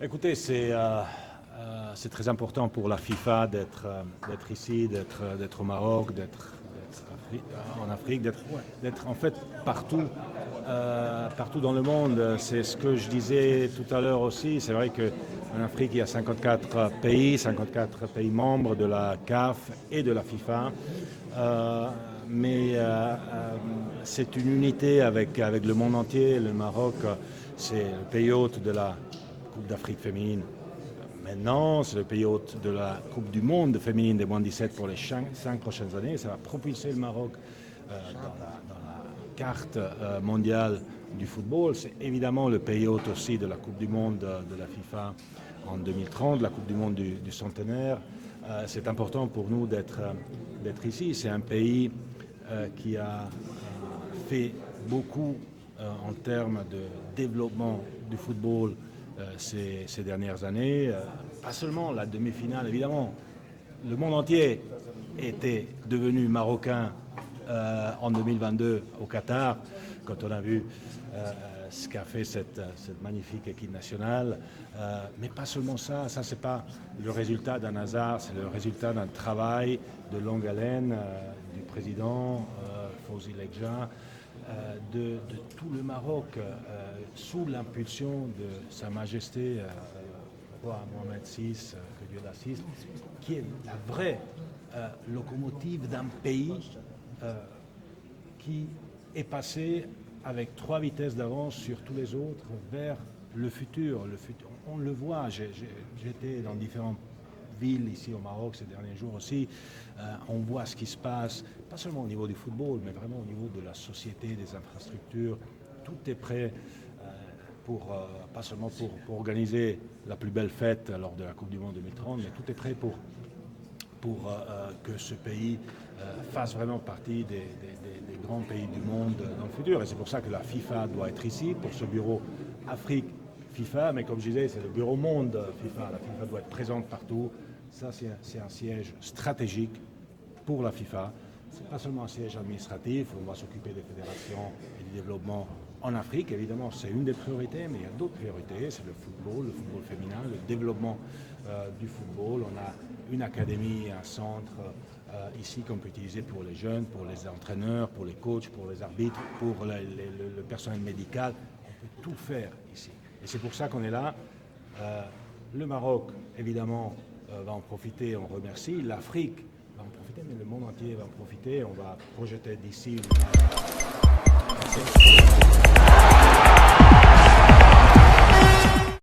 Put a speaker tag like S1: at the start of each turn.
S1: Écoutez, c'est très important pour la FIFA d'être ici, d'être au Maroc, d'être en Afrique, d'être en fait partout, partout dans le monde. C'est ce que je disais tout à l'heure aussi. C'est vrai qu'en Afrique, il y a 54 pays membres de la CAF et de la FIFA. Mais c'est une unité avec le monde entier. Le Maroc, c'est le pays hôte de la Coupe d'Afrique féminine. Maintenant, c'est le pays hôte de la Coupe du Monde féminine des moins de 17 pour les 5 prochaines années. Ça va propulser le Maroc dans la carte mondiale du football. C'est évidemment le pays hôte aussi de la Coupe du Monde de la FIFA en 2030, la Coupe du Monde du centenaire. C'est important pour nous d'être ici. C'est un pays qui a fait beaucoup en termes de développement du football ces dernières années. Pas seulement la demi-finale, évidemment. Le monde entier était devenu marocain en 2022 au Qatar, quand on a vu ce qu'a fait cette magnifique équipe nationale. Mais pas seulement ça, c'est pas le résultat d'un hasard, c'est le résultat d'un travail de longue haleine du président Fawzi Lekja, de tout le Maroc, sous l'impulsion de Sa Majesté roi Mohamed VI, que Dieu l'assiste, qui est la vraie locomotive d'un pays qui est passé avec 3 vitesses d'avance sur tous les autres vers le futur. On le voit, j'étais dans différentes villes ici au Maroc ces derniers jours aussi. On voit ce qui se passe, pas seulement au niveau du football, mais vraiment au niveau de la société, des infrastructures. Tout est prêt pas seulement pour organiser la plus belle fête lors de la Coupe du Monde 2030, mais tout est prêt pour que ce pays fasse vraiment partie des grands pays du monde dans le futur. Et c'est pour ça que la FIFA doit être ici, pour ce bureau Afrique FIFA, mais comme je disais, c'est le bureau monde FIFA. La FIFA doit être présente partout. Ça, c'est un siège stratégique pour la FIFA. Ce n'est pas seulement un siège administratif, on va s'occuper des fédérations et du développement en Afrique. Évidemment, c'est une des priorités, mais il y a d'autres priorités. C'est le football féminin, le développement du football. On a une académie, un centre ici qu'on peut utiliser pour les jeunes, pour les entraîneurs, pour les coachs, pour les arbitres, pour le personnel médical. On peut tout faire ici. Et c'est pour ça qu'on est là. Le Maroc, évidemment, va en profiter, on remercie. L'Afrique va en profiter, mais le monde entier va en profiter. On va projeter d'ici